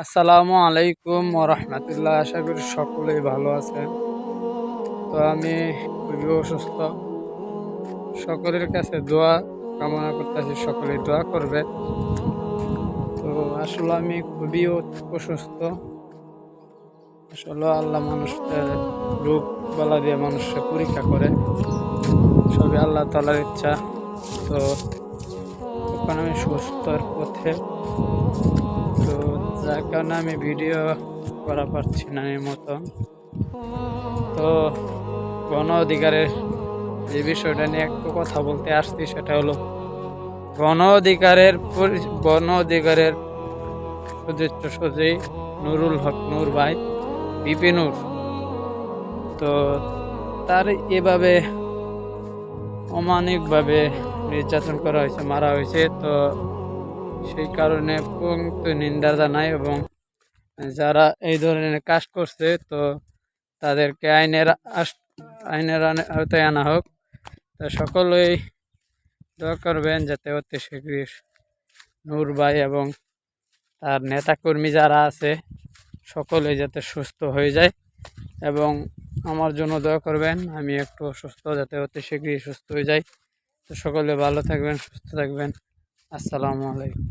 আসসালামু আলাইকুম রহমতুল্লাহ। আশা করি সকলেই ভালো আছেন। তো আমি খুবই অসুস্থ। সকলের কাছে দোয়া কামনা করতেছি, সকলেই দোয়া করবে। তো আসলে আমি খুবই অসুস্থ। আসলে আল্লাহ মানুষের রোগ বালা দিয়ে মানুষের পরীক্ষা করে, সবই আল্লাহ তাআলার ইচ্ছা। তো এখন আমি সুস্থর পথে। তো যার কারণে আমি ভিডিও করা পারছি না এর মতন। তো গণ অধিকারের যে বিষয়টা নিয়ে একটু কথা বলতে আসছি, সেটা হলো গণ অধিকারের সদস্য সচিব নুরুল হক নূর ভাই, পিপি নূর। তো তার এভাবে অমানবিকভাবে নির্যাতন করা হয়েছে, মারা হয়েছে। তো সেই কারণে পঙ্ক্ত নিন্দা জানাই, এবং যারা এই ধরনের কাজ করছে তো তাদেরকে আইনের আওতায় আনা হোক। তো সকলেই দোয়া করবেন যাতে অতি শীঘ্রই নূর ভাই এবং তার নেতাকর্মী যারা আছে সকলে যাতে সুস্থ হয়ে যায়, এবং আমার জন্য দোয়া করবেন। আমি একটু অসুস্থ, যাতে অতি শীঘ্রই সুস্থ হয়ে যাই। তো সকলে ভালো থাকবেন, সুস্থ থাকবেন। আসসালামু আলাইকুম।